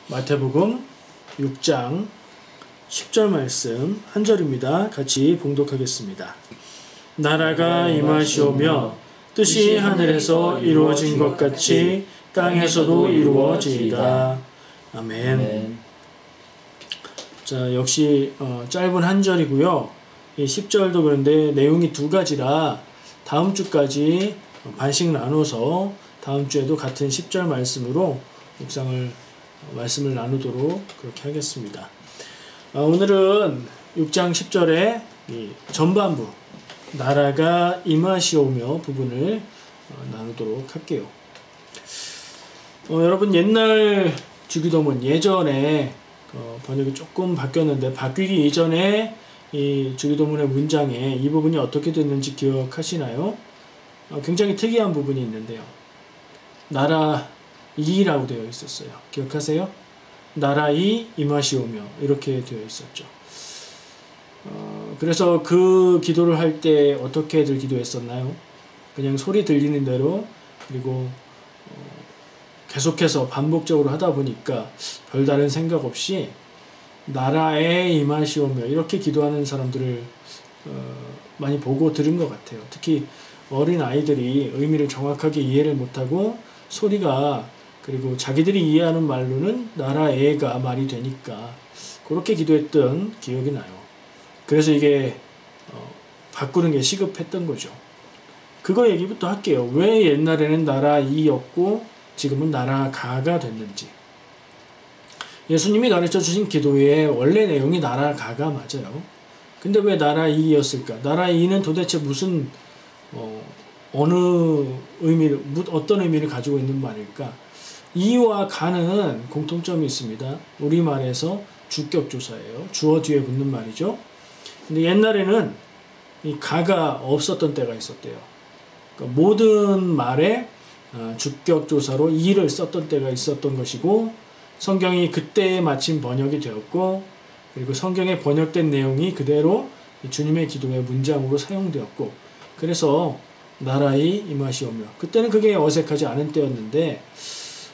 마태복음 6장 10절 말씀 한 절입니다. 같이 봉독하겠습니다. 나라가 임하시오며 뜻이 하늘에서 이루어진 것 같이 땅에서도 이루어지이다. 아멘. 자, 역시 짧은 한 절이고요. 이 10절도 그런데 내용이 두 가지라 다음 주까지 반씩 나눠서 다음 주에도 같은 10절 말씀으로 말씀을 나누도록 그렇게 하겠습니다. 오늘은 6장 10절의 전반부 나라가 임하시오며 부분을 나누도록 할게요. 여러분 옛날 주기도문 예전에 번역이 조금 바뀌었는데 바뀌기 이전에 이 주기도문의 문장에 이 부분이 어떻게 됐는지 기억하시나요? 굉장히 특이한 부분이 있는데요. 나라 이라고 되어 있었어요. 기억하세요? 나라이 임하시오며 이렇게 되어 있었죠. 그래서 그 기도를 할 때 어떻게들 기도했었나요? 그냥 소리 들리는 대로 그리고 계속해서 반복적으로 하다 보니까 별다른 생각 없이 나라에 임하시오며 이렇게 기도하는 사람들을 많이 보고 들은 것 같아요. 특히 어린 아이들이 의미를 정확하게 이해를 못하고 소리가 그리고 자기들이 이해하는 말로는 나라에가 말이 되니까 그렇게 기도했던 기억이 나요. 그래서 이게 바꾸는 게 시급했던 거죠. 그거 얘기부터 할게요. 왜 옛날에는 나라이였고 지금은 나라가가 됐는지. 예수님이 가르쳐 주신 기도의 원래 내용이 나라가가 맞아요. 근데 왜 나라이였을까? 나라이는 도대체 무슨 어떤 의미를 가지고 있는 말일까? 이와 가는 공통점이 있습니다. 우리말에서 주격조사예요. 주어 뒤에 붙는 말이죠. 근데 옛날에는 이 가가 없었던 때가 있었대요. 그러니까 모든 말에 주격조사로 이를 썼던 때가 있었던 것이고 성경이 그때에 마침 번역이 되었고 그리고 성경에 번역된 내용이 그대로 주님의 기도의 문장으로 사용되었고 그래서 나라의 임하시오며 그때는 그게 어색하지 않은 때였는데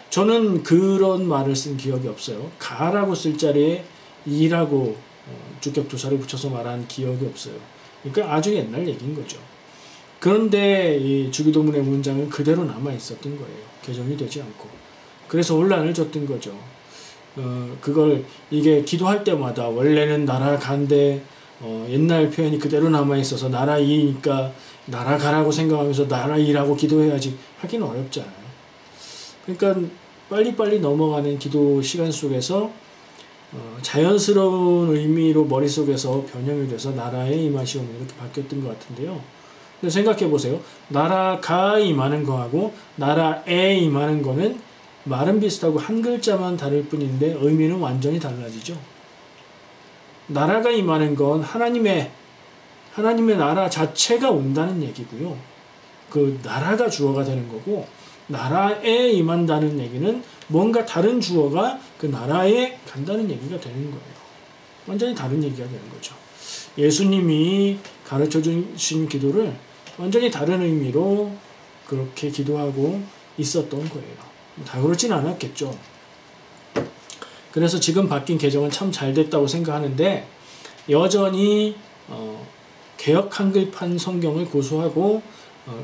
저는 그런 말을 쓴 기억이 없어요. 가라고 쓸 자리에 이라고 주격조사를 붙여서 말한 기억이 없어요. 그러니까 아주 옛날 얘기인 거죠. 그런데 이 주기도문의 문장은 그대로 남아 있었던 거예요. 개정이 되지 않고. 그래서 혼란을 줬던 거죠. 이게 기도할 때마다 원래는 나라간데 옛날 표현이 그대로 남아 있어서 나라이니까 나라가라고 생각하면서 나라이라고 기도해야지 하긴 어렵잖아요. 그러니까 빨리빨리 넘어가는 기도 시간 속에서 자연스러운 의미로 머릿속에서 변형이 돼서 나라에 임하시오며 이렇게 바뀌었던 것 같은데요. 근데 생각해 보세요. 나라가 임하는 거하고 나라에 임하는 거는 말은 비슷하고 한 글자만 다를 뿐인데 의미는 완전히 달라지죠. 나라가 임하는 건 하나님의 나라 자체가 온다는 얘기고요. 그 나라가 주어가 되는 거고 나라에 임한다는 얘기는 뭔가 다른 주어가 그 나라에 간다는 얘기가 되는 거예요. 완전히 다른 얘기가 되는 거죠. 예수님이 가르쳐 주신 기도를 완전히 다른 의미로 그렇게 기도하고 있었던 거예요. 다 그렇진 않았겠죠. 그래서 지금 바뀐 개정은 참 잘 됐다고 생각하는데 여전히 개역 한글판 성경을 고수하고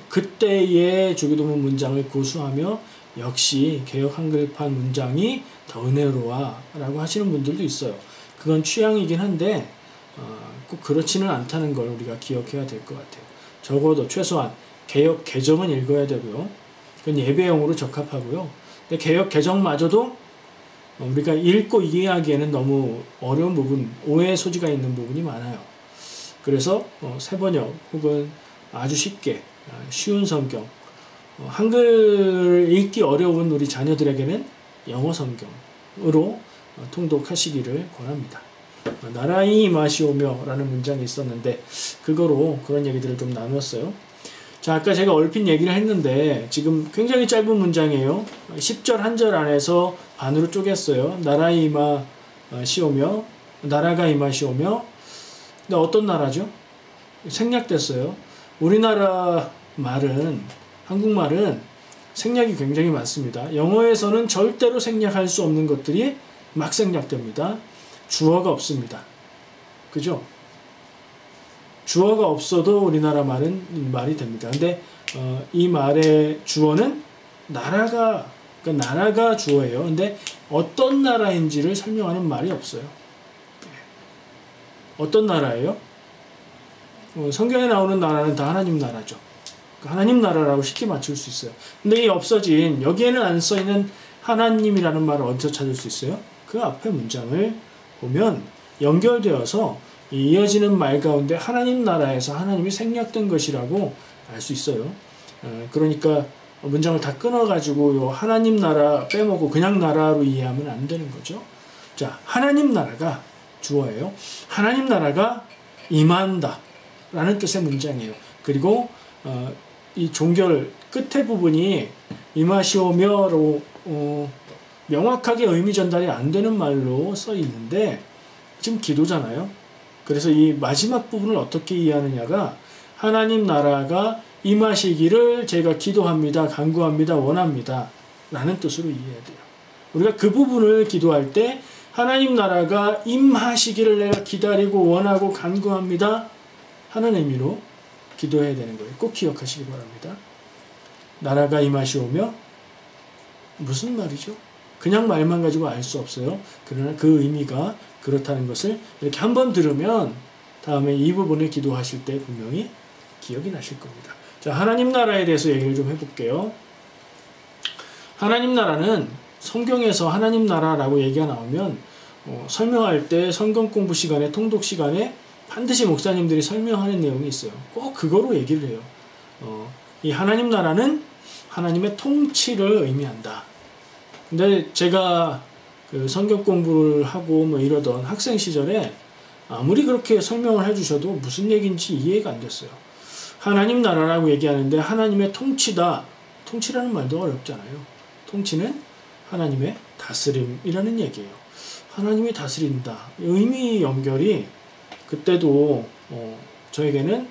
그때의 주기도문 문장을 고수하며 역시 개역 한글판 문장이 더 은혜로워 라고 하시는 분들도 있어요. 그건 취향이긴 한데 꼭 그렇지는 않다는 걸 우리가 기억해야 될 것 같아요. 적어도 최소한 개역 개정은 읽어야 되고요. 그건 예배용으로 적합하고요. 근데 개역 개정마저도 우리가 읽고 이해하기에는 너무 어려운 부분, 오해의 소지가 있는 부분이 많아요. 그래서 새번역 혹은 아주 쉽게 쉬운 성경, 한글 읽기 어려운 우리 자녀들에게는 영어 성경으로 통독하시기를 권합니다. 나라이 임하시오며 라는 문장이 있었는데 그거로 그런 얘기들을 좀 나눴어요. 자, 아까 제가 얼핏 얘기를 했는데 지금 굉장히 짧은 문장이에요. 10절 한 절 안에서 반으로 쪼갰어요. 나라이 임하시오며 나라가 임하시오며 근데 어떤 나라죠? 생략됐어요. 우리나라 말은 한국말은 생략이 굉장히 많습니다. 영어에서는 절대로 생략할 수 없는 것들이 막 생략됩니다. 주어가 없습니다. 그죠? 주어가 없어도 우리나라 말이 됩니다. 근데 이 말의 주어는 그러니까 나라가 주어예요. 근데 어떤 나라인지를 설명하는 말이 없어요. 어떤 나라예요? 성경에 나오는 나라는 다 하나님 나라죠. 하나님 나라라고 쉽게 맞출 수 있어요. 근데 이 없어진 여기에는 안 써있는 하나님이라는 말을 어디서 찾을 수 있어요? 그 앞에 문장을 보면 연결되어서 이어지는 말 가운데 하나님 나라에서 하나님이 생략된 것이라고 알 수 있어요. 그러니까 문장을 다 끊어가지고 요 하나님 나라 빼먹고 그냥 나라로 이해하면 안 되는 거죠. 자, 하나님 나라가 주어예요. 하나님 나라가 임한다 라는 뜻의 문장이에요. 그리고 이 종결 끝에 부분이 임하시오며로 명확하게 의미 전달이 안 되는 말로 써 있는데 지금 기도잖아요. 그래서 이 마지막 부분을 어떻게 이해하느냐가 하나님 나라가 임하시기를 제가 기도합니다, 간구합니다, 원합니다 라는 뜻으로 이해해야 돼요. 우리가 그 부분을 기도할 때 하나님 나라가 임하시기를 내가 기다리고 원하고 간구합니다 하는 의미로 기도해야 되는 거예요. 꼭 기억하시기 바랍니다. 나라가 임하시오며 무슨 말이죠? 그냥 말만 가지고 알 수 없어요. 그러나 그 의미가 그렇다는 것을 이렇게 한번 들으면 다음에 이 부분을 기도하실 때 분명히 기억이 나실 겁니다. 자, 하나님 나라에 대해서 얘기를 좀 해볼게요. 하나님 나라는 성경에서 하나님 나라라고 얘기가 나오면 설명할 때 성경 공부 시간에 통독 시간에 반드시 목사님들이 설명하는 내용이 있어요. 꼭 그거로 얘기를 해요. 이 하나님 나라는 하나님의 통치를 의미한다. 근데 제가 그 성경 공부를 하고 뭐 이러던 학생 시절에 아무리 그렇게 설명을 해주셔도 무슨 얘기인지 이해가 안 됐어요. 하나님 나라라고 얘기하는데 하나님의 통치다. 통치라는 말도 어렵잖아요. 통치는 하나님의 다스림이라는 얘기예요. 하나님이 다스린다. 의미 연결이 그때도 저에게는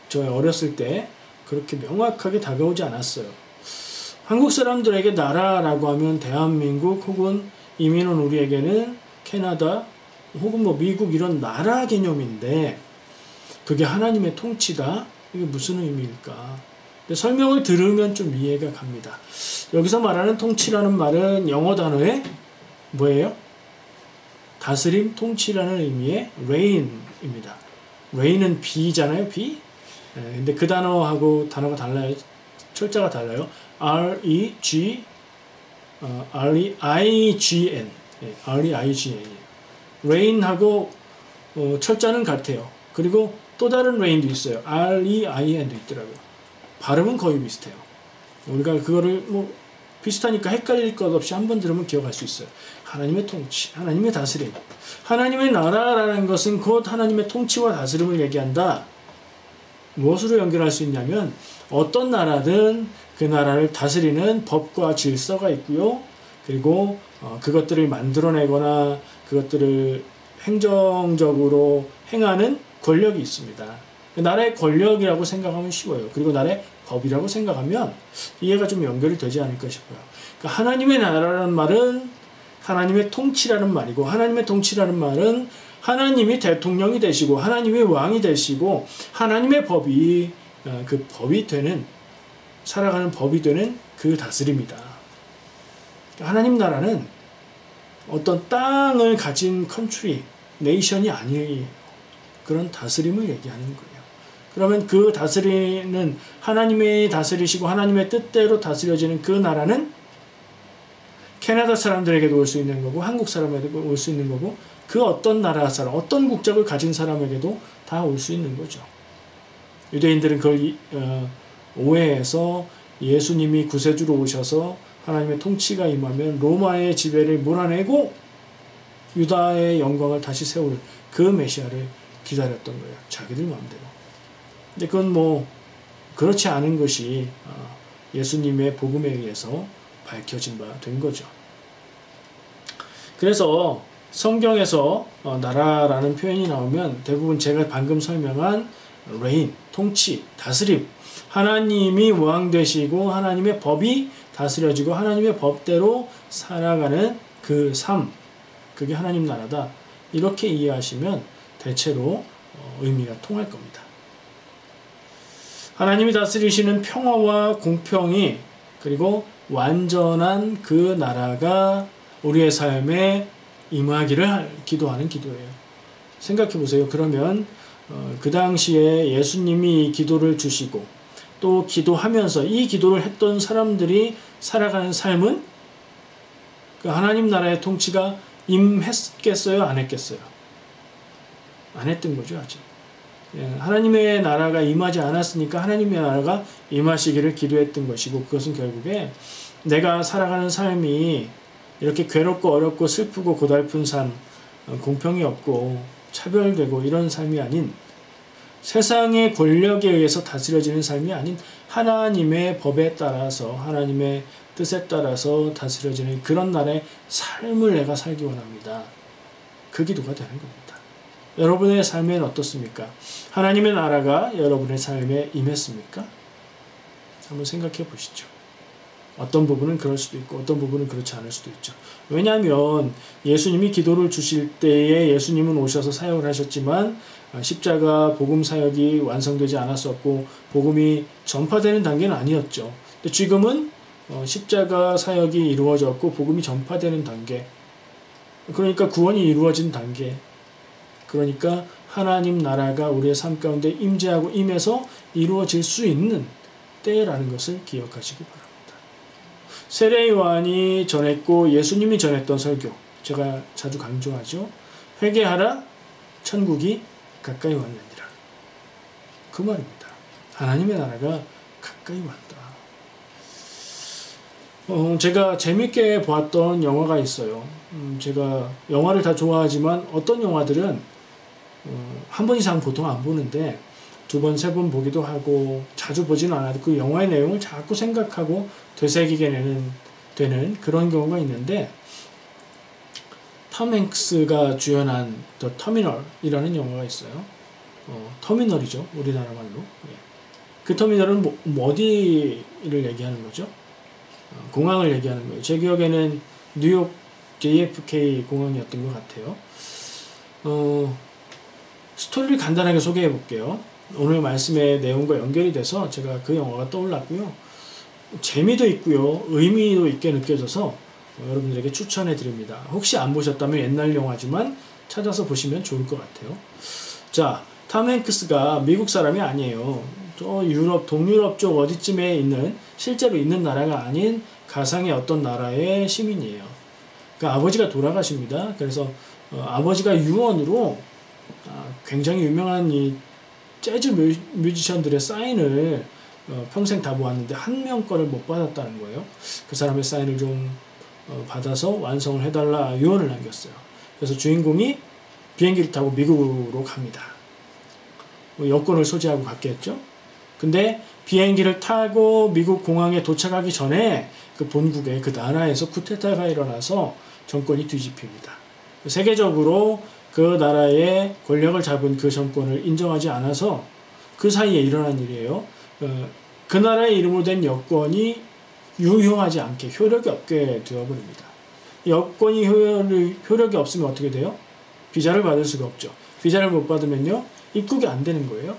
저희 어렸을 때 그렇게 명확하게 다가오지 않았어요. 한국 사람들에게 나라라고 하면 대한민국 혹은 이민온 우리에게는 캐나다 혹은 뭐 미국 이런 나라 개념인데 그게 하나님의 통치다? 이게 무슨 의미일까? 설명을 들으면 좀 이해가 갑니다. 여기서 말하는 통치라는 말은 영어 단어에 뭐예요? 다스림, 통치라는 의미의 reign입니다. reign은 비잖아요, 비? 근데 그 단어하고 단어가 달라요. 철자가 달라요. R-E-I-G-N. R-E-I-G-N이에요. reign하고 철자는 같아요. 그리고 또 다른 reign도 있어요. R-E-I-N도 있더라고요. 발음은 거의 비슷해요. 우리가 그거를 뭐 비슷하니까 헷갈릴 것 없이 한번 들으면 기억할 수 있어요. 하나님의 통치, 하나님의 다스림. 하나님의 나라라는 것은 곧 하나님의 통치와 다스림을 얘기한다. 무엇으로 연결할 수 있냐면 어떤 나라든 그 나라를 다스리는 법과 질서가 있고요. 그리고 그것들을 만들어내거나 그것들을 행정적으로 행하는 권력이 있습니다. 나라의 권력이라고 생각하면 쉬워요. 그리고 나라의 법이라고 생각하면 이해가 좀 연결이 되지 않을까 싶어요. 그러니까 하나님의 나라라는 말은 하나님의 통치라는 말이고 하나님의 통치라는 말은 하나님이 대통령이 되시고 하나님이 왕이 되시고 하나님의 법이 그 법이 되는 살아가는 법이 되는 그 다스림이다. 하나님 나라는 어떤 땅을 가진 컨트리, 네이션이 아니에요. 그런 다스림을 얘기하는 거예요. 그러면 그 다스리는 하나님이 다스리시고 하나님의 뜻대로 다스려지는 그 나라는 캐나다 사람들에게도 올 수 있는 거고 한국 사람에게도 올 수 있는 거고 그 어떤 나라 사람, 어떤 국적을 가진 사람에게도 다 올 수 있는 거죠. 유대인들은 그걸 오해해서 예수님이 구세주로 오셔서 하나님의 통치가 임하면 로마의 지배를 몰아내고 유다의 영광을 다시 세울 그 메시아를 기다렸던 거예요. 자기들 마음대로. 근데 그건 뭐 그렇지 않은 것이 예수님의 복음에 의해서 밝혀진 바 된 거죠. 그래서 성경에서 나라라는 표현이 나오면 대부분 제가 방금 설명한 reign, 통치, 다스림, 하나님이 왕 되시고 하나님의 법이 다스려지고 하나님의 법대로 살아가는 그 삶, 그게 하나님 나라다. 이렇게 이해하시면 대체로 의미가 통할 겁니다. 하나님이 다스리시는 평화와 공평이 그리고 완전한 그 나라가 우리의 삶에 임하기를 기도하는 기도예요. 생각해 보세요. 그러면 그 당시에 예수님이 기도를 주시고 또 기도하면서 이 기도를 했던 사람들이 살아가는 삶은 그 하나님 나라의 통치가 임했겠어요? 안 했겠어요? 안 했던 거죠, 아직. 하나님의 나라가 임하지 않았으니까 하나님의 나라가 임하시기를 기도했던 것이고, 그것은 결국에 내가 살아가는 삶이 이렇게 괴롭고 어렵고 슬프고 고달픈 삶, 공평이 없고 차별되고 이런 삶이 아닌, 세상의 권력에 의해서 다스려지는 삶이 아닌 하나님의 법에 따라서, 하나님의 뜻에 따라서 다스려지는 그런 나라의 삶을 내가 살기 원합니다. 그 기도가 되는 겁니다. 여러분의 삶에는 어떻습니까? 하나님의 나라가 여러분의 삶에 임했습니까? 한번 생각해 보시죠. 어떤 부분은 그럴 수도 있고 어떤 부분은 그렇지 않을 수도 있죠. 왜냐하면 예수님이 기도를 주실 때에 예수님은 오셔서 사역을 하셨지만 십자가 복음 사역이 완성되지 않았었고 복음이 전파되는 단계는 아니었죠. 근데 지금은 십자가 사역이 이루어졌고 복음이 전파되는 단계, 그러니까 구원이 이루어진 단계, 그러니까 하나님 나라가 우리의 삶 가운데 임재하고 임해서 이루어질 수 있는 때라는 것을 기억하시기 바랍니다. 세례 요한이 전했고 예수님이 전했던 설교, 제가 자주 강조하죠. 회개하라, 천국이 가까이 왔느니라. 그 말입니다. 하나님의 나라가 가까이 왔다. 제가 재밌게 보았던 영화가 있어요. 제가 영화를 다 좋아하지만 어떤 영화들은 한 번 이상 보통 안 보는데 두 번, 세 번 보기도 하고 자주 보지는 않아도 그 영화의 내용을 자꾸 생각하고 되새기게 되는 그런 경우가 있는데, 톰 행크스가 주연한 더 터미널이라는 영화가 있어요. 터미널이죠, 우리나라 말로. 그 터미널은 어디를 얘기하는 거죠? 공항을 얘기하는 거예요. 제 기억에는 뉴욕 JFK 공항이었던 것 같아요. 스토리를 간단하게 소개해 볼게요. 오늘 말씀의 내용과 연결이 돼서 제가 그 영화가 떠올랐고요. 재미도 있고요. 의미도 있게 느껴져서 여러분들에게 추천해 드립니다. 혹시 안 보셨다면 옛날 영화지만 찾아서 보시면 좋을 것 같아요. 자, 톰 행크스가 미국 사람이 아니에요. 저 유럽, 동유럽 쪽 어디쯤에 있는, 실제로 있는 나라가 아닌 가상의 어떤 나라의 시민이에요. 그러니까 아버지가 돌아가십니다. 그래서 아버지가 유언으로 굉장히 유명한 이 재즈 뮤지션들의 사인을 평생 다 모았는데 한 명 거를 못 받았다는 거예요. 그 사람의 사인을 좀 받아서 완성을 해달라 유언을 남겼어요. 그래서 주인공이 비행기를 타고 미국으로 갑니다. 여권을 소지하고 갔겠죠. 근데 비행기를 타고 미국 공항에 도착하기 전에 그 본국에, 그 나라에서 쿠데타가 일어나서 정권이 뒤집힙니다. 세계적으로 그 나라의 권력을 잡은 그 정권을 인정하지 않아서 그 사이에 일어난 일이에요. 그 나라의 이름으로 된 여권이 유효하지 않게, 효력이 없게 되어버립니다. 여권이 효력이 없으면 어떻게 돼요? 비자를 받을 수가 없죠. 비자를 못 받으면요, 입국이 안 되는 거예요.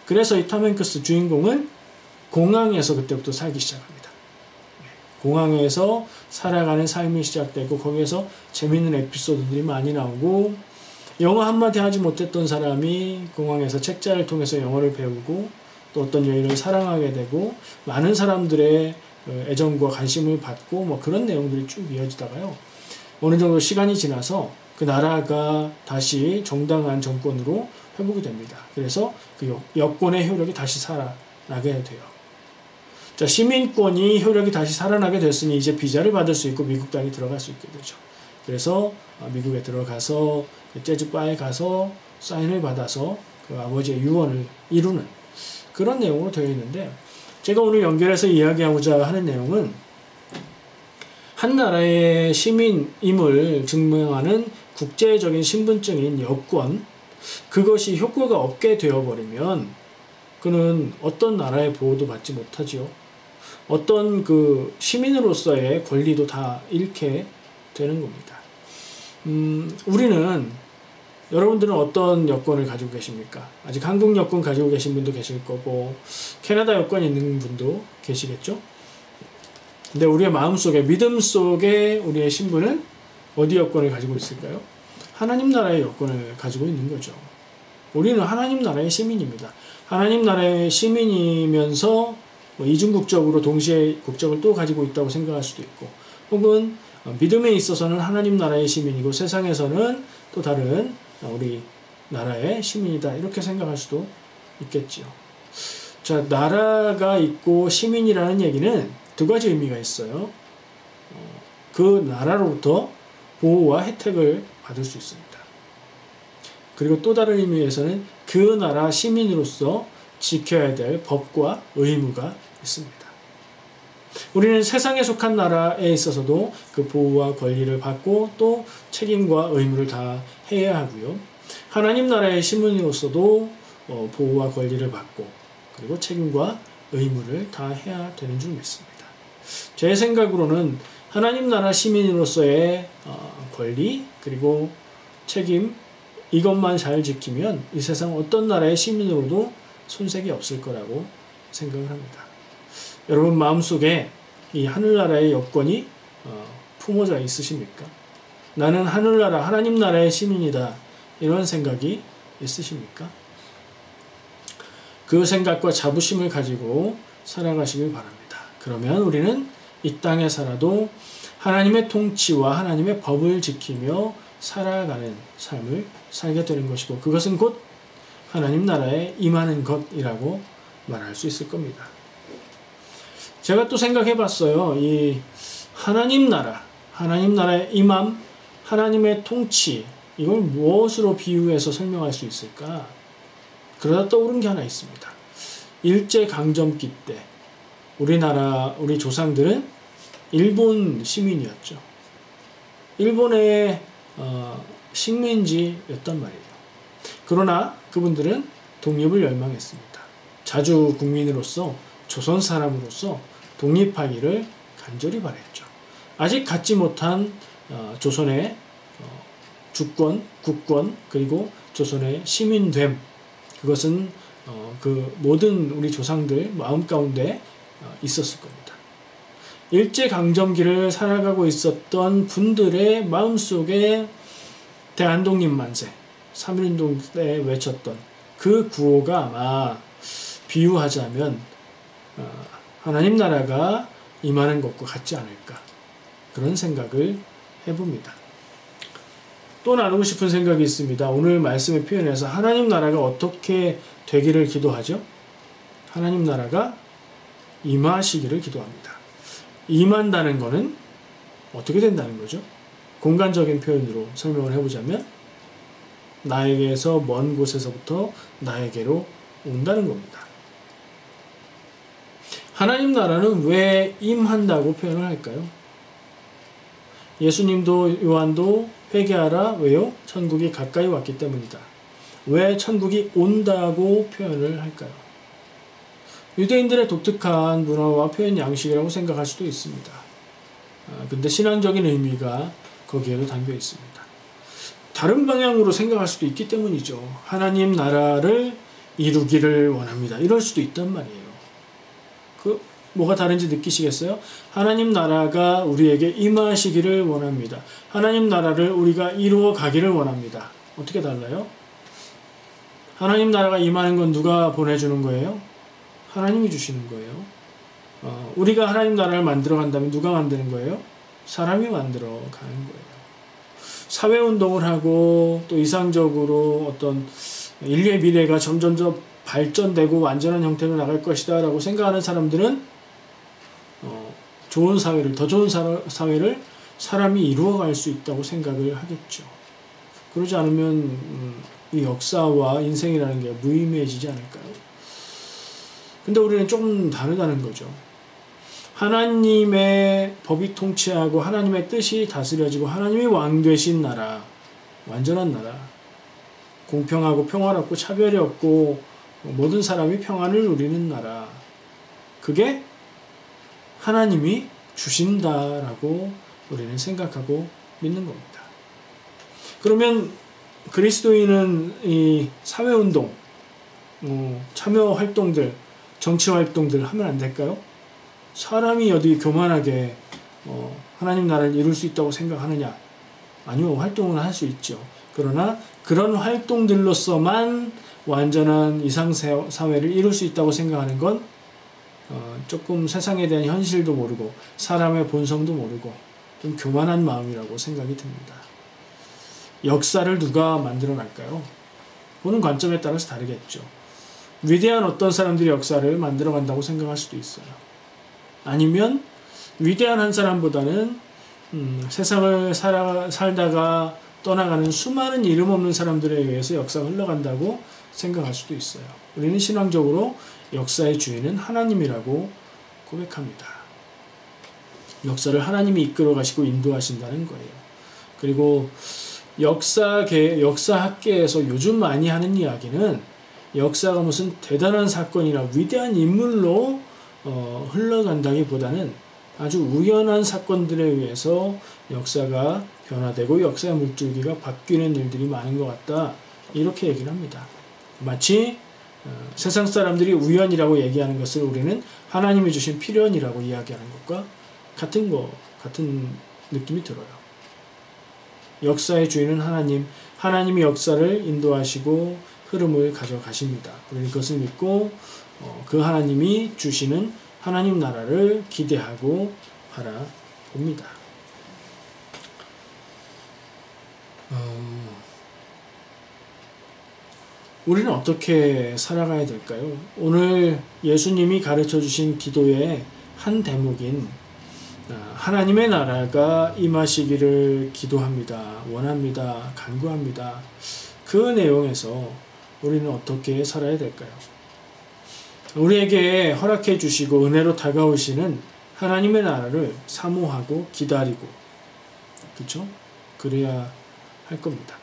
그래서 이 톰 행크스 주인공은 공항에서 그때부터 살기 시작합니다. 공항에서 살아가는 삶이 시작되고 거기에서 재밌는 에피소드들이 많이 나오고, 영어 한마디 하지 못했던 사람이 공항에서 책자를 통해서 영어를 배우고 또 어떤 여인을 사랑하게 되고 많은 사람들의 애정과 관심을 받고 뭐 그런 내용들이 쭉 이어지다가요, 어느 정도 시간이 지나서 그 나라가 다시 정당한 정권으로 회복이 됩니다. 그래서 그 여권의 효력이 다시 살아나게 돼요. 자, 시민권이 효력이 다시 살아나게 됐으니 이제 비자를 받을 수 있고 미국 땅에 들어갈 수 있게 되죠. 그래서 미국에 들어가서 그 재즈 바에 가서 사인을 받아서 그 아버지의 유언을 이루는 그런 내용으로 되어 있는데, 제가 오늘 연결해서 이야기하고자 하는 내용은 한 나라의 시민임을 증명하는 국제적인 신분증인 여권, 그것이 효과가 없게 되어버리면 그는 어떤 나라의 보호도 받지 못하지요. 어떤 그 시민으로서의 권리도 다 잃게 되는 겁니다. 우리는 여러분들은 어떤 여권을 가지고 계십니까? 아직 한국 여권 가지고 계신 분도 계실 거고 캐나다 여권 있는 분도 계시겠죠? 근데 우리의 마음속에 믿음 속에 우리의 신분은 어디 여권을 가지고 있을까요? 하나님 나라의 여권을 가지고 있는 거죠. 우리는 하나님 나라의 시민입니다. 하나님 나라의 시민이면서 이중국적으로 동시에 국적을 또 가지고 있다고 생각할 수도 있고 혹은 믿음에 있어서는 하나님 나라의 시민이고 세상에서는 또 다른 우리 나라의 시민이다 이렇게 생각할 수도 있겠지요. 자, 나라가 있고 시민이라는 얘기는 두 가지 의미가 있어요. 그 나라로부터 보호와 혜택을 받을 수 있습니다. 그리고 또 다른 의미에서는 그 나라 시민으로서 지켜야 될 법과 의무가 있습니다. 우리는 세상에 속한 나라에 있어서도 그 보호와 권리를 받고 또 책임과 의무를 다 해야 하고요. 하나님 나라의 시민으로서도 보호와 권리를 받고 그리고 책임과 의무를 다 해야 되는 줄 믿습니다. 제 생각으로는 하나님 나라 시민으로서의 권리 그리고 책임 이것만 잘 지키면 이 세상 어떤 나라의 시민으로도 손색이 없을 거라고 생각을 합니다. 여러분 마음속에 이 하늘나라의 여권이 품어져 있으십니까? 나는 하늘나라 하나님 나라의 시민이다 이런 생각이 있으십니까? 그 생각과 자부심을 가지고 살아가시길 바랍니다. 그러면 우리는 이 땅에 살아도 하나님의 통치와 하나님의 법을 지키며 살아가는 삶을 살게 되는 것이고 그것은 곧 하나님 나라에 임하는 것이라고 말할 수 있을 겁니다. 제가 또 생각해 봤어요. 이 하나님 나라의 임함, 하나님의 통치 이걸 무엇으로 비유해서 설명할 수 있을까? 그러다 떠오른 게 하나 있습니다. 일제강점기 때 우리 조상들은 일본 시민이었죠. 일본의 식민지였단 말이에요. 그러나 그분들은 독립을 열망했습니다. 자주 국민으로서 조선 사람으로서 독립하기를 간절히 바랬죠. 아직 갖지 못한 조선의 주권, 국권 그리고 조선의 시민됨 그것은 그 모든 우리 조상들 마음 가운데 있었을 겁니다. 일제강점기를 살아가고 있었던 분들의 마음속에 대한독립 만세, 3.1운동 때 외쳤던 그 구호가 아마 비유하자면 하나님 나라가 임하는 것과 같지 않을까 그런 생각을 해봅니다. 또 나누고 싶은 생각이 있습니다. 오늘 말씀의 표현에서 하나님 나라가 어떻게 되기를 기도하죠? 하나님 나라가 임하시기를 기도합니다. 임한다는 것은 어떻게 된다는 거죠? 공간적인 표현으로 설명을 해보자면 나에게서 먼 곳에서부터 나에게로 온다는 겁니다. 하나님 나라는 왜 임한다고 표현을 할까요? 예수님도 요한도 회개하라 왜요? 천국이 가까이 왔기 때문이다. 왜 천국이 온다고 표현을 할까요? 유대인들의 독특한 문화와 표현 양식이라고 생각할 수도 있습니다. 근데 신앙적인 의미가 거기에도 담겨 있습니다. 다른 방향으로 생각할 수도 있기 때문이죠. 하나님 나라를 이루기를 원합니다. 이럴 수도 있단 말이에요. 뭐가 다른지 느끼시겠어요? 하나님 나라가 우리에게 임하시기를 원합니다. 하나님 나라를 우리가 이루어 가기를 원합니다. 어떻게 달라요? 하나님 나라가 임하는 건 누가 보내주는 거예요? 하나님이 주시는 거예요. 우리가 하나님 나라를 만들어 간다면 누가 만드는 거예요? 사람이 만들어 가는 거예요. 사회운동을 하고 또 이상적으로 어떤 인류의 미래가 점점 발전되고 완전한 형태로 나갈 것이다 라고 생각하는 사람들은 좋은 사회를, 더 좋은 사회를 사람이 이루어갈 수 있다고 생각을 하겠죠. 그러지 않으면 이 역사와 인생이라는 게 무의미해지지 않을까요? 근데 우리는 조금 다르다는 거죠. 하나님의 법이 통치하고 하나님의 뜻이 다스려지고 하나님이 왕 되신 나라, 완전한 나라, 공평하고 평화롭고 차별이 없고 모든 사람이 평안을 누리는 나라, 그게 하나님이 주신다라고 우리는 생각하고 믿는 겁니다. 그러면 그리스도인은 이 사회운동, 참여 활동들, 정치 활동들 하면 안 될까요? 사람이 어디 교만하게 하나님 나라를 이룰 수 있다고 생각하느냐? 아니요, 활동은 할 수 있죠. 그러나 그런 활동들로서만 완전한 이상사회를 이룰 수 있다고 생각하는 건 조금 세상에 대한 현실도 모르고 사람의 본성도 모르고 좀 교만한 마음이라고 생각이 듭니다. 역사를 누가 만들어 갈까요? 보는 관점에 따라서 다르겠죠. 위대한 어떤 사람들이 역사를 만들어 간다고 생각할 수도 있어요. 아니면 위대한 한 사람보다는 세상을 살다가 떠나가는 수많은 이름 없는 사람들에 의해서 역사가 흘러간다고 생각할 수도 있어요. 우리는 신앙적으로 역사의 주인은 하나님이라고 고백합니다. 역사를 하나님이 이끌어 가시고 인도하신다는 거예요. 그리고 역사학계에서 요즘 많이 하는 이야기는 역사가 무슨 대단한 사건이나 위대한 인물로 흘러간다기보다는 아주 우연한 사건들에 의해서 역사가 변화되고 역사의 물줄기가 바뀌는 일들이 많은 것 같다. 이렇게 얘기를 합니다. 마치 세상 사람들이 우연이라고 얘기하는 것을 우리는 하나님이 주신 필연이라고 이야기하는 것과 같은 느낌이 들어요. 역사의 주인은 하나님이 역사를 인도하시고 흐름을 가져가십니다. 우리는 그것을 믿고 그 하나님이 주시는 하나님 나라를 기대하고 바라봅니다. 우리는 어떻게 살아가야 될까요? 오늘 예수님이 가르쳐 주신 기도의 한 대목인 하나님의 나라가 임하시기를 기도합니다. 원합니다. 간구합니다. 그 내용에서 우리는 어떻게 살아야 될까요? 우리에게 허락해 주시고 은혜로 다가오시는 하나님의 나라를 사모하고 기다리고, 그렇죠? 그래야 할 겁니다.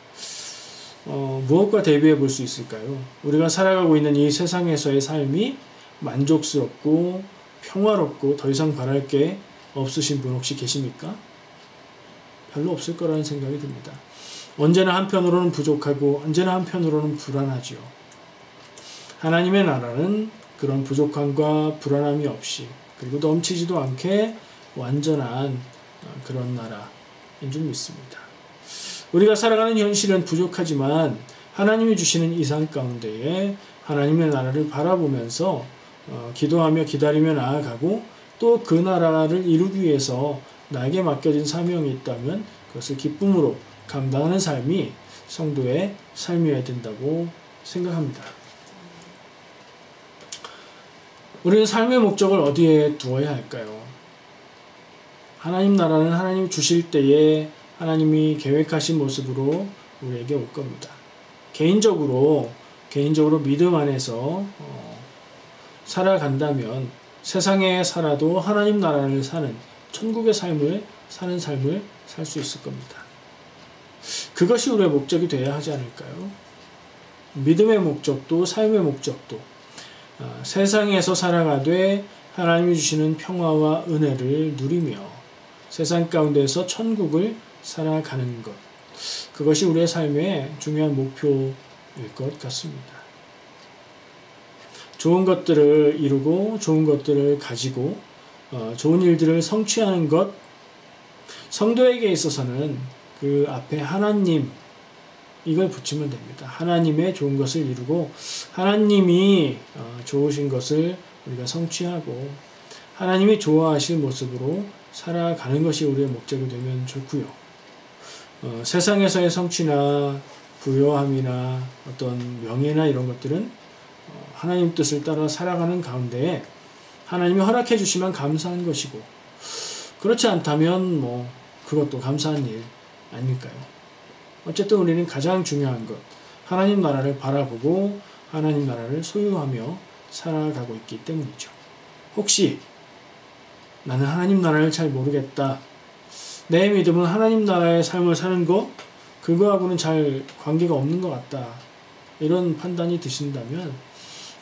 무엇과 대비해 볼 수 있을까요? 우리가 살아가고 있는 이 세상에서의 삶이 만족스럽고 평화롭고 더 이상 바랄 게 없으신 분 혹시 계십니까? 별로 없을 거라는 생각이 듭니다. 언제나 한편으로는 부족하고 언제나 한편으로는 불안하지요. 하나님의 나라는 그런 부족함과 불안함이 없이, 그리고 넘치지도 않게 완전한 그런 나라인 줄 믿습니다. 우리가 살아가는 현실은 부족하지만 하나님이 주시는 이 삶 가운데에 하나님의 나라를 바라보면서 기도하며 기다리며 나아가고, 또 그 나라를 이루기 위해서 나에게 맡겨진 사명이 있다면 그것을 기쁨으로 감당하는 삶이 성도의 삶이어야 된다고 생각합니다. 우리는 삶의 목적을 어디에 두어야 할까요? 하나님 나라는 하나님이 주실 때에 하나님이 계획하신 모습으로 우리에게 올 겁니다. 개인적으로 믿음 안에서 살아간다면 세상에 살아도 하나님 나라를 사는 천국의 삶을 사는 삶을 살 수 있을 겁니다. 그것이 우리의 목적이 되어야 하지 않을까요? 믿음의 목적도 삶의 목적도 세상에서 살아가되 하나님이 주시는 평화와 은혜를 누리며 세상 가운데서 천국을 살아가는 것, 그것이 우리의 삶의 중요한 목표일 것 같습니다. 좋은 것들을 이루고 좋은 것들을 가지고 좋은 일들을 성취하는 것, 성도에게 있어서는 그 앞에 하나님 이걸 붙이면 됩니다. 하나님의 좋은 것을 이루고 하나님이 좋으신 것을 우리가 성취하고 하나님이 좋아하실 모습으로 살아가는 것이 우리의 목적이 되면 좋고요. 세상에서의 성취나 부요함이나 어떤 명예나 이런 것들은 하나님 뜻을 따라 살아가는 가운데 하나님이 허락해 주시면 감사한 것이고, 그렇지 않다면 그것도 감사한 일 아닐까요? 어쨌든 우리는 가장 중요한 것, 하나님 나라를 바라보고 하나님 나라를 소유하며 살아가고 있기 때문이죠. 혹시 나는 하나님 나라를 잘 모르겠다, 내 믿음은 하나님 나라의 삶을 사는 것, 그거하고는 잘 관계가 없는 것 같다, 이런 판단이 드신다면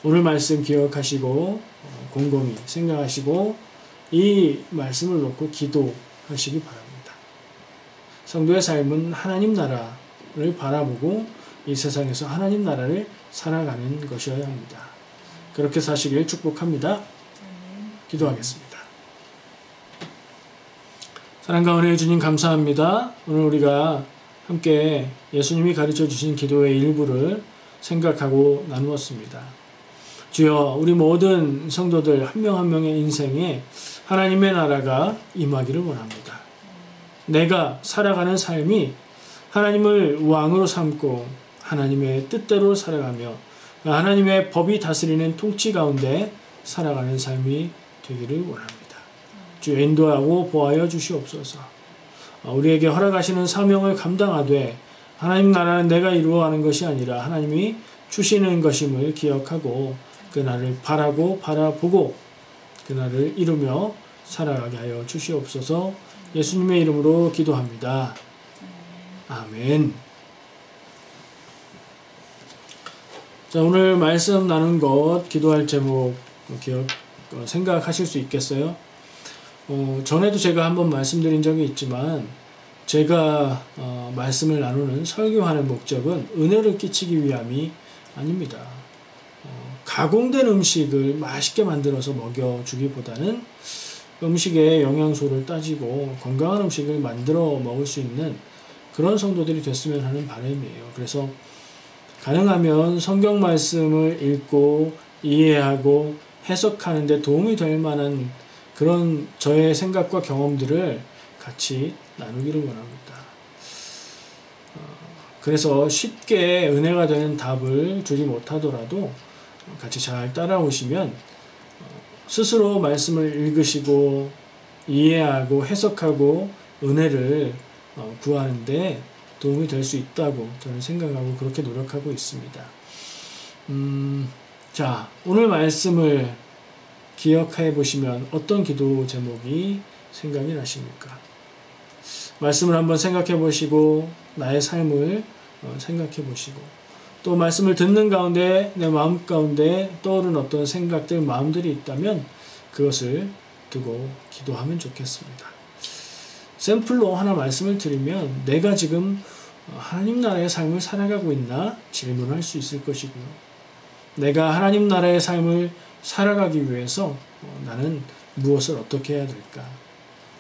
오늘 말씀 기억하시고 곰곰이 생각하시고 이 말씀을 놓고 기도하시기 바랍니다. 성도의 삶은 하나님 나라를 바라보고 이 세상에서 하나님 나라를 살아가는 것이어야 합니다. 그렇게 사시길 축복합니다. 기도하겠습니다. 사랑과 은혜의 주님 감사합니다. 오늘 우리가 함께 예수님이 가르쳐 주신 기도의 일부를 생각하고 나누었습니다. 주여, 우리 모든 성도들 한 명 한 명의 인생에 하나님의 나라가 임하기를 원합니다. 내가 살아가는 삶이 하나님을 왕으로 삼고 하나님의 뜻대로 살아가며 하나님의 법이 다스리는 통치 가운데 살아가는 삶이 되기를 원합니다. 주 인도하고 보하여 주시옵소서. 우리에게 허락하시는 사명을 감당하되 하나님 나라는 내가 이루어가는 것이 아니라 하나님이 주시는 것임을 기억하고 그날을 바라고 바라보고 그날을 이루며 살아가게 하여 주시옵소서. 예수님의 이름으로 기도합니다. 아멘. 자, 오늘 말씀 나눈 것 기도할 제목 생각하실 수 있겠어요? 전에도 제가 한번 말씀드린 적이 있지만 제가 말씀을 나누는 설교하는 목적은 은혜를 끼치기 위함이 아닙니다. 가공된 음식을 맛있게 만들어서 먹여주기보다는 음식의 영양소를 따지고 건강한 음식을 만들어 먹을 수 있는 그런 성도들이 됐으면 하는 바람이에요. 그래서 가능하면 성경 말씀을 읽고 이해하고 해석하는 데 도움이 될 만한 그런 저의 생각과 경험들을 같이 나누기를 원합니다. 그래서 쉽게 은혜가 되는 답을 주지 못하더라도 같이 잘 따라오시면 스스로 말씀을 읽으시고 이해하고 해석하고 은혜를 구하는데 도움이 될 수 있다고 저는 생각하고 그렇게 노력하고 있습니다. 자, 오늘 말씀을 기억해 보시면 어떤 기도 제목이 생각이 나십니까? 말씀을 한번 생각해 보시고 나의 삶을 생각해 보시고 또 말씀을 듣는 가운데 내 마음 가운데 떠오른 어떤 생각들, 마음들이 있다면 그것을 두고 기도하면 좋겠습니다. 샘플로 하나 말씀을 드리면 내가 지금 하나님 나라의 삶을 살아가고 있나 질문할 수 있을 것이고요. 내가 하나님 나라의 삶을 살아가기 위해서 나는 무엇을 어떻게 해야 될까?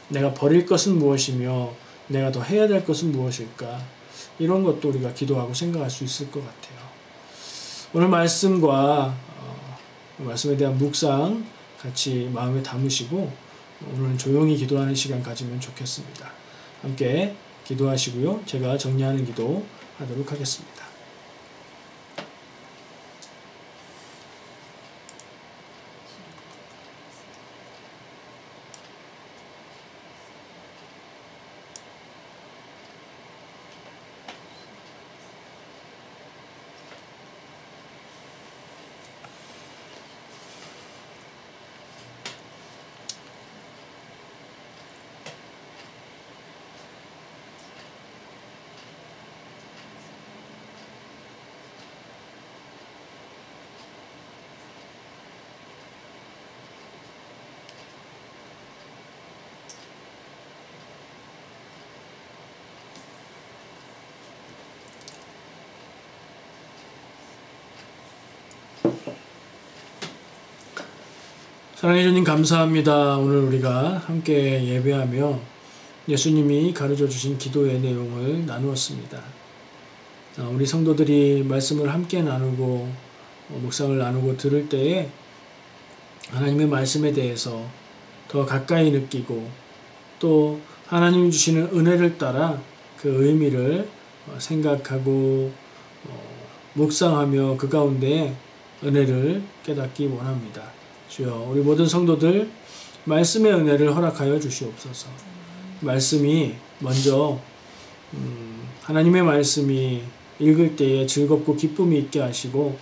내가 버릴 것은 무엇이며 내가 더 해야 될 것은 무엇일까? 이런 것도 우리가 기도하고 생각할 수 있을 것 같아요. 오늘 말씀과 말씀에 대한 묵상 같이 마음에 담으시고 오늘은 조용히 기도하는 시간 가지면 좋겠습니다. 함께 기도하시고요. 제가 정리하는 기도 하도록 하겠습니다. 사랑해 주님 감사합니다. 오늘 우리가 함께 예배하며 예수님이 가르쳐 주신 기도의 내용을 나누었습니다. 우리 성도들이 말씀을 함께 나누고 묵상을 나누고 들을 때에 하나님의 말씀에 대해서 더 가까이 느끼고 또 하나님이 주시는 은혜를 따라 그 의미를 생각하고 묵상하며 그 가운데 은혜를 깨닫기 원합니다. 주여, 우리 모든 성도들 말씀의 은혜를 허락하여 주시옵소서. 말씀이 먼저 하나님의 말씀이 읽을 때에 즐겁고 기쁨이 있게 하시고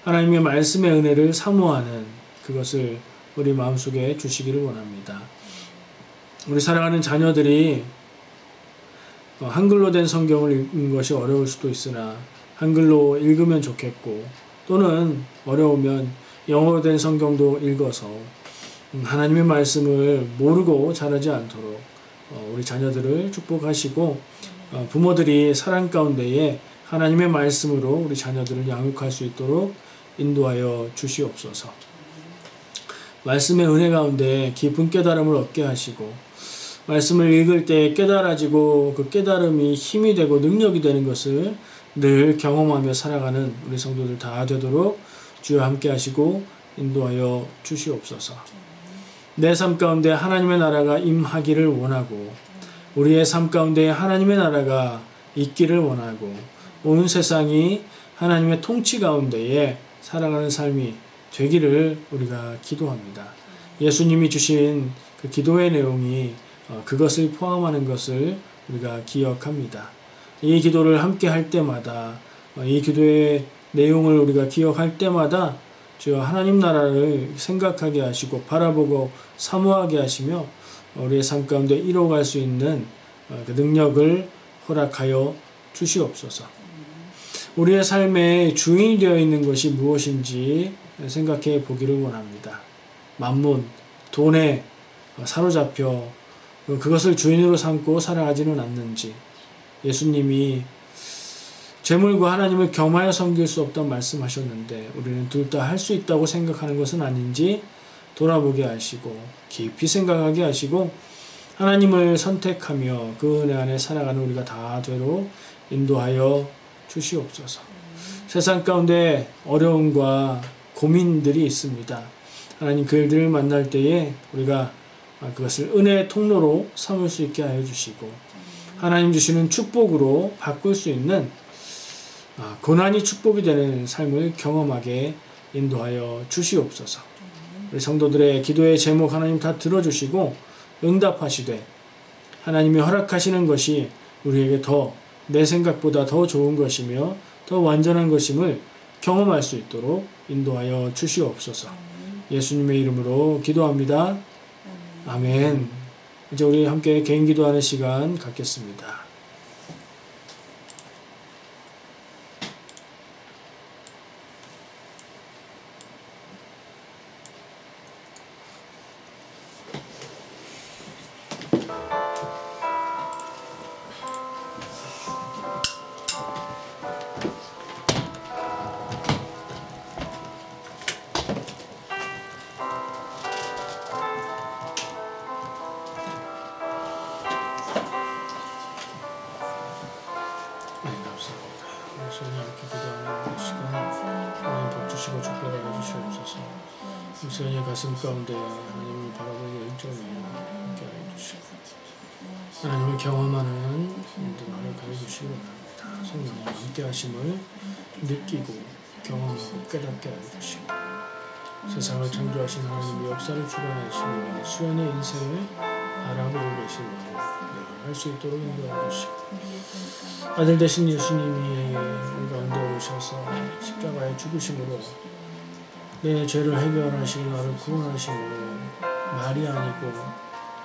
하나님의 말씀의 은혜를 사모하는 그것을 우리 마음속에 주시기를 원합니다. 우리 사랑하는 자녀들이 한글로 된 성경을 읽는 것이 어려울 수도 있으나 한글로 읽으면 좋겠고 또는 어려우면 영어로 된 성경도 읽어서 하나님의 말씀을 모르고 자라지 않도록 우리 자녀들을 축복하시고 부모들이 사랑 가운데에 하나님의 말씀으로 우리 자녀들을 양육할 수 있도록 인도하여 주시옵소서. 말씀의 은혜 가운데 깊은 깨달음을 얻게 하시고 말씀을 읽을 때 깨달아지고 그 깨달음이 힘이 되고 능력이 되는 것을 늘 경험하며 살아가는 우리 성도들 다 되도록 주여 함께 하시고 인도하여 주시옵소서. 내 삶 가운데 하나님의 나라가 임하기를 원하고 우리의 삶 가운데 하나님의 나라가 있기를 원하고 온 세상이 하나님의 통치 가운데에 살아가는 삶이 되기를 우리가 기도합니다. 예수님이 주신 그 기도의 내용이 그것을 포함하는 것을 우리가 기억합니다. 이 기도를 함께 할 때마다 이 기도의 내용을 우리가 기억할 때마다 주여 하나님 나라를 생각하게 하시고 바라보고 사모하게 하시며 우리의 삶 가운데 이뤄갈 수 있는 그 능력을 허락하여 주시옵소서. 우리의 삶의 주인이 되어 있는 것이 무엇인지 생각해 보기를 원합니다. 만문, 돈에 사로잡혀 그것을 주인으로 삼고 살아가지는 않는지, 예수님이 재물과 하나님을 겸하여 섬길 수 없다고 말씀하셨는데 우리는 둘 다 할 수 있다고 생각하는 것은 아닌지 돌아보게 하시고 깊이 생각하게 하시고 하나님을 선택하며 그 은혜 안에 살아가는 우리가 다 되도록 인도하여 주시옵소서. 세상 가운데 어려움과 고민들이 있습니다. 하나님 그 일들을 만날 때에 우리가 그것을 은혜의 통로로 삼을 수 있게 하여 주시고 하나님 주시는 축복으로 바꿀 수 있는 고난이 축복이 되는 삶을 경험하게 인도하여 주시옵소서. 우리 성도들의 기도의 제목 하나님 다 들어주시고 응답하시되 하나님이 허락하시는 것이 우리에게 더 내 생각보다 더 좋은 것이며 더 완전한 것임을 경험할 수 있도록 인도하여 주시옵소서. 예수님의 이름으로 기도합니다. 아멘. 이제 우리 함께 개인 기도하는 시간 갖겠습니다. 수연이의 가슴 가운데 하나님을 바라보는 열정이 함께 하여 주시고 하나님을 경험하는 인도를 가여 주시기 바랍니다. 성령님 함께 하심을 느끼고 경험하고 깨닫게 하여 주시고 세상을 창조하신 하나님의 역사를 주관하시는 수연의 인생을 바라보고 계시는 할 수 있도록 인도하여 주시고 아들 되신 예수님이 우리 가운데 오셔서 십자가에 죽으심으로 내 죄를 해결하시고 나를 구원하심으로 말이 아니고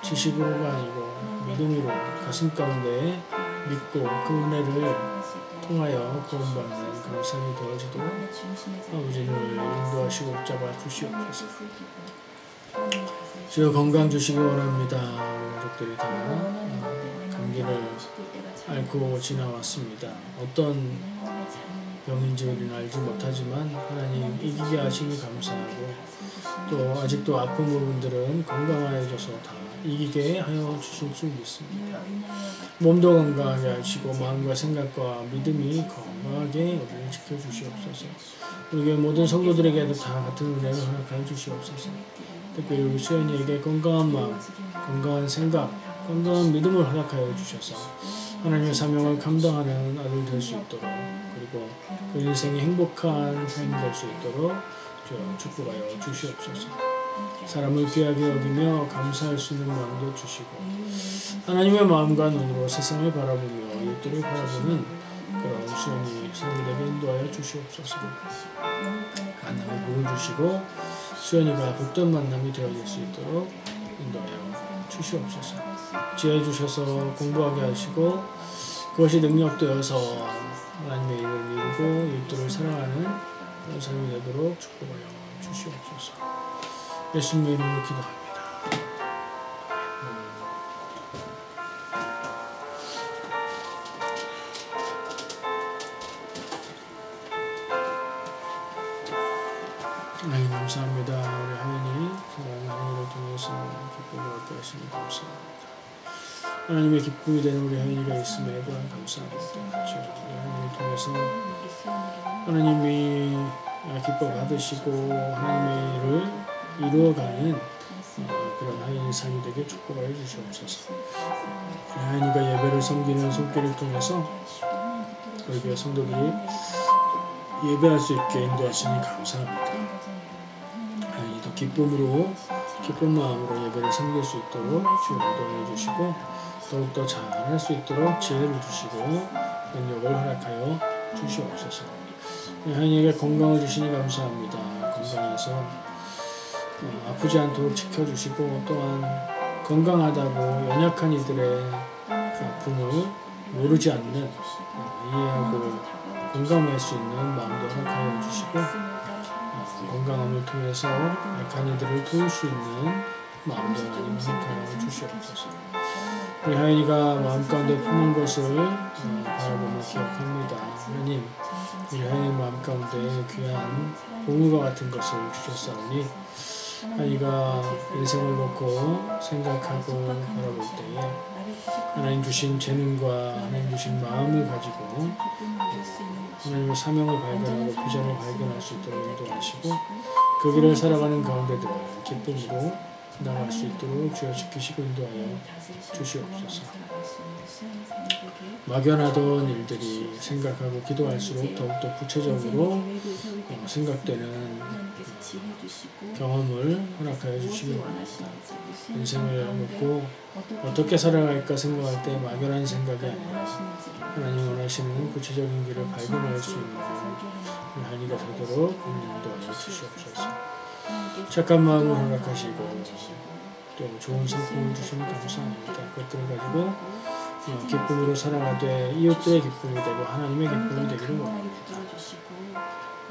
지식으로가 아니고 믿음으로 가슴 가운데 믿고 그 은혜를 통하여 구원받는 그런 삶이 되어지도록 아버지를 인도하시고 붙잡아 주시옵소서. 주여 건강 주시기 원합니다. 우리 가족들이 다 감기를 앓고 지나왔습니다. 어떤 병인지 우리는 알지 못하지만 하나님 이기게 하시니 감사하고 또 아직도 아픈 부분들은 건강하여져서 다 이기게 하여 주실 줄 믿습니다. 몸도 건강하게 하시고 마음과 생각과 믿음이 건강하게 우리를 지켜주시옵소서. 우리 교회 모든 성도들에게도 다 같은 은혜를 허락하여 주시옵소서. 특별히 우리 수연이에게 건강한 마음, 건강한 생각, 건강한 믿음을 허락하여 주셔서 하나님의 사명을 감당하는 아들 될 수 있도록 그리고 그 인생이 행복한 삶이 될 수 있도록 축복하여 주시옵소서. 사람을 귀하게 여기며 감사할 수 있는 마음도 주시고 하나님의 마음과 눈으로 세상을 바라보며 이웃들을 바라보는 그런 수연이 성도에게 인도하여 주시옵소서. 만남의 복을 주시고 수연이가 복된 만남이 되어질 수 있도록 인도하여 주시옵소서. 지혜해 주셔서 공부하게 하시고 그것이 능력되어서 하나님의 일을 이루고 이웃들을 사랑하는 그런 삶이 되도록 축복하여 주시옵소서. 예수님의 이름으로 기도합니다. 감사합니다. 우리 하연이 사랑하는 하연이를 통해서 기쁨을 얻게 하시니 감사합니다. 하나님의 기쁨이 되는 우리 하연이가 있음에 또한 감사합니다. 주여, 우리 하연이를 통해서 하나님이 기뻐 받으시고 하나님의 일을 이루어가는 그런 하연이 삶이 되게 축복하여 주시옵소서. 하연이가 예배를 섬기는 손길을 통해서 우리 교회 성도들이 예배할 수 있게 인도하시니 감사합니다. 하연이도 기쁜 마음으로 예배를 섬길 수 있도록 주여 인도해 주시고 더욱더 잘할 수 있도록 지혜를 주시고 능력을 허락하여 주시옵소서. 하연이에게 건강을 주시니 감사합니다. 건강해서 아프지 않도록 지켜주시고 또한 건강하다고 연약한 이들의 그 아픔을 모르지 않는 이해하고 공감할 수 있는 마음도 허락하여 주시고 건강함을 통해서 약한 이들을 도울 수 있는 마음도 하나님 허락하여 주시옵소서. 우리 하연이가 마음 가운데 품은 것을 바라보며 기억합니다. 하나님, 우리 하연이 마음 가운데 귀한 보물과 같은 것을 주셨사오니 하연이가 인생을 놓고 생각하고 바라볼 때에 하나님 주신 재능과 하나님 주신 마음을 가지고 하나님의 사명을 발견하고 비전을 발견할 수 있도록 인도하시고 그 길을 살아가는 가운데들 기쁨으로 나갈 수 있도록 주여 지키시고 인도하여 주시옵소서. 막연하던 일들이 생각하고 기도할수록 더욱더 구체적으로 생각되는 경험을 허락하여 주시기 바랍니다. 인생을 놓고 어떻게 살아갈까 생각할 때 막연한 생각이 아니라 하나님 원하시는 구체적인 길을 발견할 수 있는 하연이가 되도록 인도하여 주시옵소서. 착한 마음을 허락하시고 또 좋은 성품을 주시니 감사합니다. 그것들을 가지고 기쁨으로 살아가되 이웃들의 기쁨이 되고 하나님의 기쁨이 되기를 원합니다.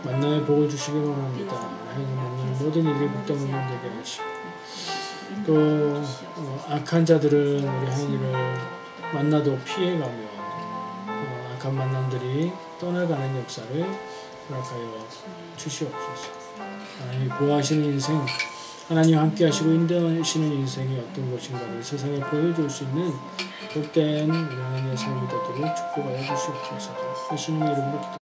만남의 복을 주시기 원합니다. 하나님 만나는 모든 일이 복되면 되게 하시고 또 악한 자들은 우리 하연이를 만나도 피해가며 악한 만남들이 떠나가는 역사를 허락하여 주시옵소서. 하나님이 보호하시는 인생, 하나님 함께 하시고 인도하시는 인생이 어떤 것인가를 세상에 보여줄 수 있는 복된 우리 하나님의 삶이 되도록 축복하여 주시옵소서. 예수님의 이름으로 기도합니다.